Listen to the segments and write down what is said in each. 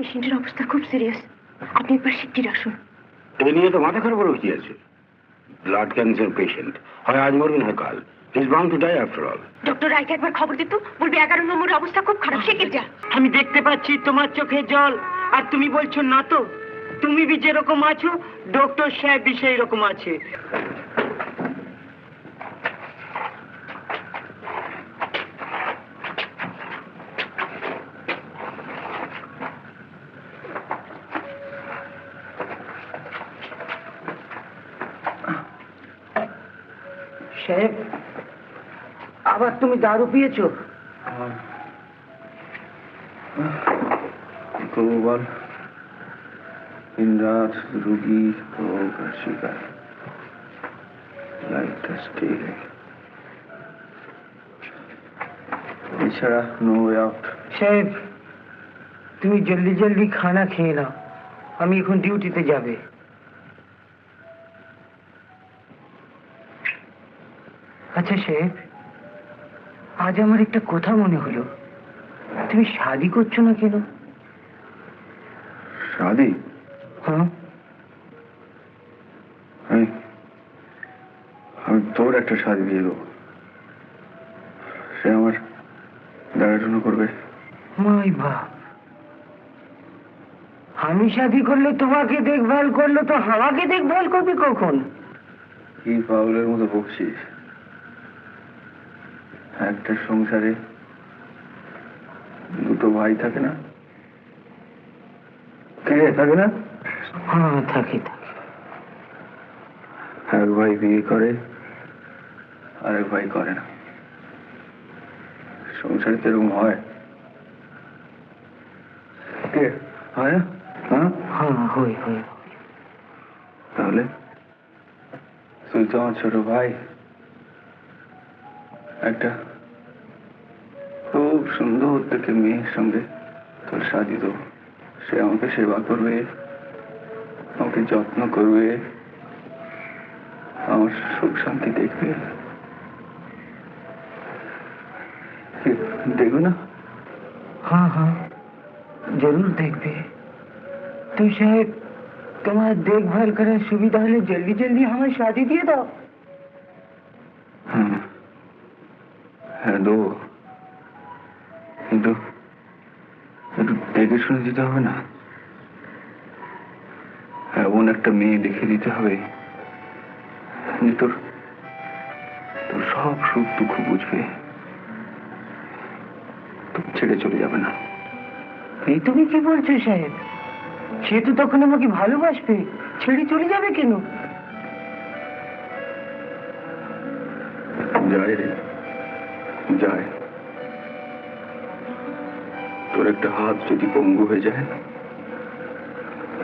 পেশেন্টের অবস্থা খুব সিরিয়াস, আপনি একবার শিগগির আসুন। এই নিয়ে তো মাথা খারাপ কি আছে? ব্লাড ক্যান্সার পেশেন্ট, হয় আজ মরবেন হয় কাল। He is bound to die after all. Doctor রায়কে একবার খবর দিত, বলবে 11 নম্বরের অবস্থা খুব খারাপ, শিগগির যা। আমি দেখতে পাচ্ছি তোমার চোখে জল, আর তুমি বলছো না তো? তুমি বি যেরকম আছো, ডক্টর সাহেব বি সেই রকম আছে। সাহেব, আবার তুমি দারু পিয়েছো? বল, দিনরাত রুগী রোগ আর শিকার, লাইফটা স্টিল এছাড়া নো ওয়ে আউট। সাহেব, তুমি জলদি জলদি খানা খেয়ে নাও, আমি এখন ডিউটিতে যাবে। আচ্ছা সাহেব, আজ আমার একটা কথা মনে হলো, তুমি শাদি করছো না কেন? শাদি? হ্যাঁ। আমি তোর একটা শাদি দিয়ে দেবো, সে আমার দেখাশোনা করবে। মাই বাপ, আমি শাদি করলে তোমাকে দেখভাল করলো, তো আমাকে দেখভাল করবে কখন? কি পাগলের মতো বকছিস? একটা সংসারে দুটো ভাই থাকে না? কে থাকে না? হ্যাঁ, থাকে থাকে। এক ভাই বিয়ে করে, আরেক ভাই করে না। সংসারে তো এরকম হয়। কে হয় না? হ্যাঁ হ্যাঁ, হয় হয়। তাহলে তুই তো আমার ছোট ভাই, একটা খুব সুন্দর দেখে মেয়ের সঙ্গে তোর শাদি দেবো। সে আমাকে সেবা করবে, আমাকে যত্ন করবে, আমার সুখ শান্তি দেখবে। দেখবে না? हाँ हाँ, जरूर देखबे। तो शायद तुम्हारा देखभाल करे सुविधा हले जल्दी जल्दी हमें शादी दिए दाओ। हाँ হ্যাঁ দেবো, কিন্তু একটু দেখে শুনে দিতে হবে না? এমন একটা মেয়ে দেখে দিতে হবে যে তোর তোর সব সুখ দুঃখ বুঝবে, তোকে ছেড়ে চলে যাবে না। এই তুমি কি বলছো সাহেব? সে তো তখন আমাকে ভালোবাসবে, ছেড়ে চলে যাবে কেন? যায় রে, যায়। তোর একটা হাত যদি পঙ্গু হয়ে যায়,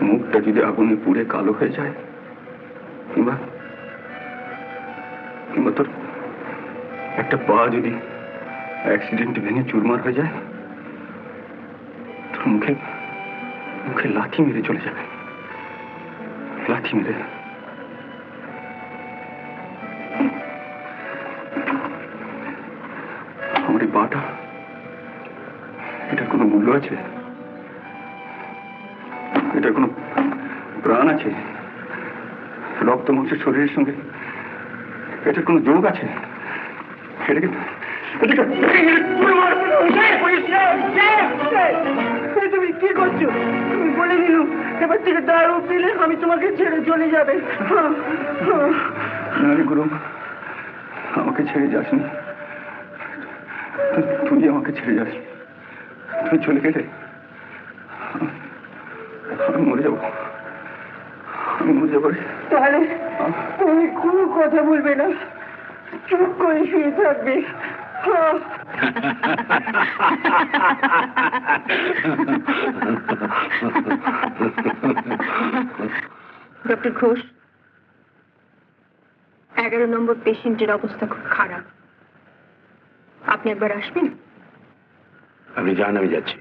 মুখটা যদি আগুনে পুড়ে কালো হয়ে যায়, কিংবা কিংবা তোর একটা পা যদি অ্যাক্সিডেন্টে ভেঙে চুরমার হয়ে যায়, তোর মুখে মুখে লাথি মেরে চলে যাবে, লাথি মেরে। আমার এই পাটা, এটার কোনো মূল্য আছে? এটার কোনো প্রাণ আছে? রক্ত মাংসের শরীরের সঙ্গে এটার কোনো যোগ আছে? এটাকে তুমি কি করছো? তুমি বলে দিল এবার থেকে দারু পিলে আমি তোমাকে ছেড়ে চলে যাবে। নারী গুরু, আমাকে ছেড়ে যাসনি, তুই আমাকে ছেড়ে যাসনি। তুই চলে গেলে আমি মরে যাবো, আমি মরে যাবো। তাহলে তুমি কোনো কথা বলবে না, চুপ করে শুয়ে থাকবে। ডক্টর ঘোষ, 11 নম্বর পেশেন্টের অবস্থা খুব খারাপ, আপনি একবার আসবেন? আপনি যান, আমি যাচ্ছি।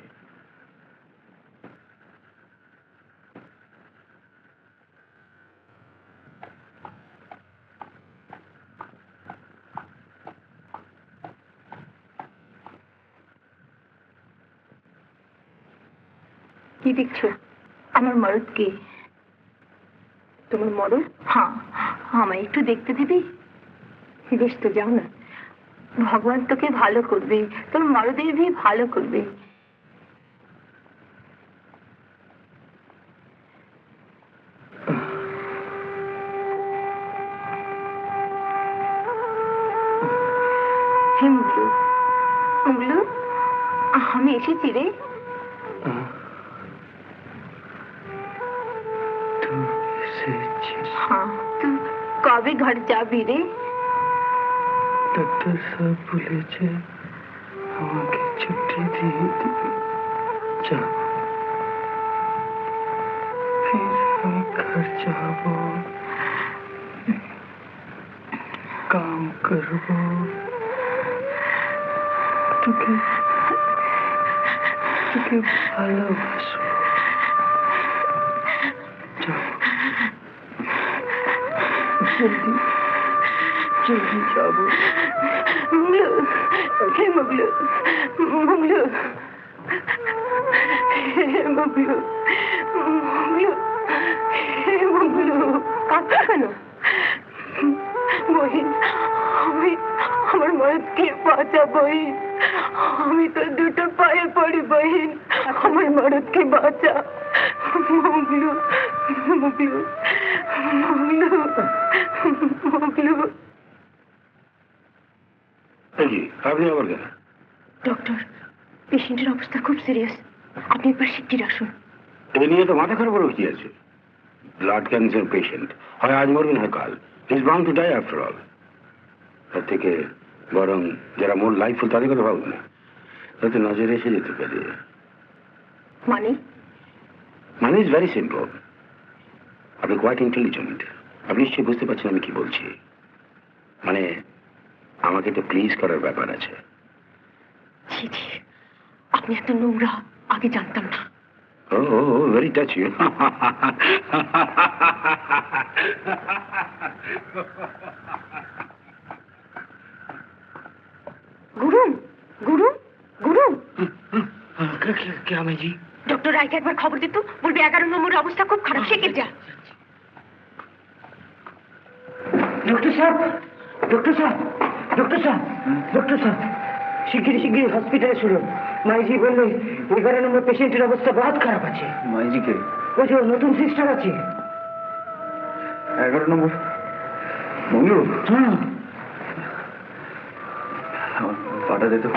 কি দেখছো? আমার মরদকে। তোমার মরদ? হ্যাঁ, আমায় একটু দেখতে দিবি? বেশ তো, যাও না। ভগবান তোকে ভালো করবে, তোর মরদের ভি ভালো করবে। হে মুগলু, মুগলু, আমি এসেছি রে। हाँ, तू कभी घर যাবি রে? ডাক্তার সাহেব বলেছে আমাকে ছুটি দিয়ে দিবে, যাব, फिर আমি घर যাব, काम করব, তোকে ভালোবাসবো, যাব, জলদি জলদি যাব। মুগলু, হে মুগলু, মুগলু, হে মুগলু, মুগলু, হে মুগলু, কাঁদছো কেন? বহিন, আমি আমার মরদকে বাঁচা বহিন, আমি তো দুটো পায়ে পড়ি বহিন, আমার মরদকে বাঁচা। মুগলু, মুগলু, মুগলু, মুগলু। জি, আপনি আবার কেন? ডক্টর, পেশেন্টের অবস্থা খুব সিরিয়াস, আপনি একবার শিগগির আসুন। এ নিয়ে তো মাথা খারাপ করে কি আছে? ব্লাড ক্যান্সার পেশেন্ট, হয় আজ মরবেন হয় কাল। Is bound to die after all. তার থেকে বরং যারা মোর লাইফফুল তাদের কথা ভাবুন না, তাতে নজরে এসে যেতে পারে। মানে? মানে ইজ ভেরি সিম্পল। আপনি কোয়াইট ইন্টেলিজেন্ট, আপনি নিশ্চয়ই বুঝতে পারছেন আমি কি বলছি। মানে আমাকে তো প্লিজ করার ব্যাপার আছে। ছি ছি, আপনি এত নোংরা, আগে জানতাম না। ও ভেরি টাচ ইউ। গুরুম, গুরুম, গুরুম। क्या मैं जी? ডক্টর রায়কে একবার খবর দিত, বলবি 11 নম্বরের অবস্থা খুব খারাপ, শিগগির যা। डॉक्टर साहब, डॉक्टर साहब, डॉक्टर साहब, डॉक्टर साहब, শিগগিরই শিগগিরই হসপিটালে শুনুন। মাইজি বললে 11 নম্বর পেশেন্টের অবস্থা বহুত খারাপ আছে। মাইজিকে? ওই যে নতুন সিস্টার আছে। 11 নম্বর? মঙ্গলু, হ্যাঁ, আমার পাটা দে তো।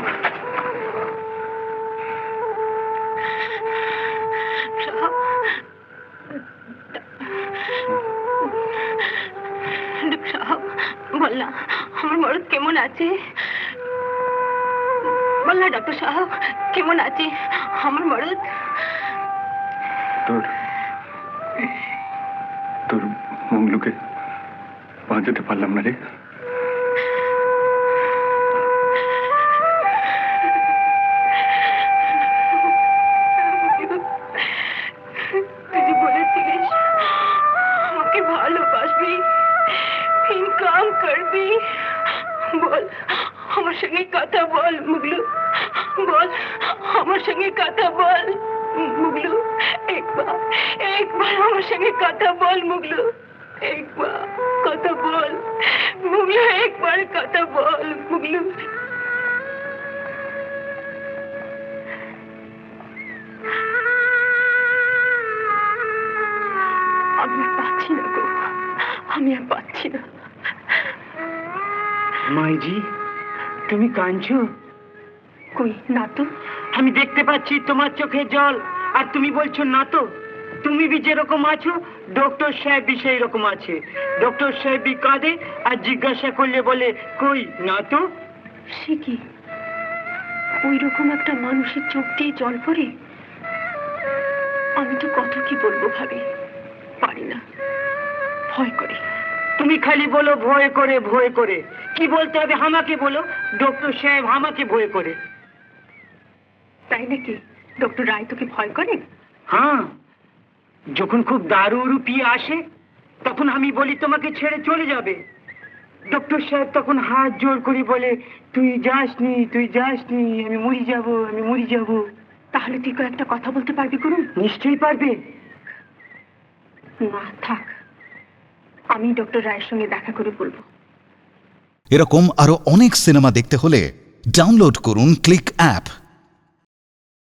বল না, আমার মরদ কেমন আছে? বল না ডক্টর সাহেব, কেমন আছে আমার মরদ? তোর তোর মঙ্গলুকে বাঁচাতে পারলাম না রে। তুই যে বলেছিলিস আমাকে ভালোবাসবি, ইনকাম করবি, বল আমার সঙ্গে কথা বল মুগলু, বল আমার সঙ্গে কথা বল মুগলু, একবার আমার সঙ্গে কথা বল মুগলু, একবার কথা বল মুগলু, একবার কথা বল মুগলু। আমি আর পাচ্ছি না গো, আমি আর পাচ্ছি না। মাইজি তুমি কাঁদছো? কই না তো। আমি দেখতে পাচ্ছি তোমার চোখে জল, আর তুমি বলছো না তো। তুমি বি যেরকম আছো ডক্টর সাহেব বি সেই রকম আছে। ডক্টর সাহেব বি কাঁদে আর জিজ্ঞাসা করলে বলে কই না তো। সে কি, ওই রকম একটা মানুষের চোখ দিয়ে জল পড়ে? আমি তো কত কি বলবো ভাবি, পারি না, ভয় করে। তুমি খালি বলো ভয় করে ভয় করে, কি বলতে হবে আমাকে বলো। ডক্টর সাহেব আমাকে ভয় করে। তাই নাকি? ডক্টর রায় তোকে ভয় করে? হ্যাঁ, যখন খুব দারু পিয়ে আসে তখন আমি বলি তোমাকে ছেড়ে চলে যাবে। ডক্টর সাহেব তখন হাত জোর করে বলে তুই যাসনি, তুই যাসনি, আমি মরে যাব, আমি মরে যাব। তাহলে তুই কয়েকটা কথা বলতে পারবি করুন? নিশ্চয়ই পারবে। না থাক, আমি ডক্টর রায়ের সঙ্গে দেখা করে বলবো। এরকম আরো অনেক সিনেমা দেখতে হলে ডাউনলোড করুন ক্লিক অ্যাপ।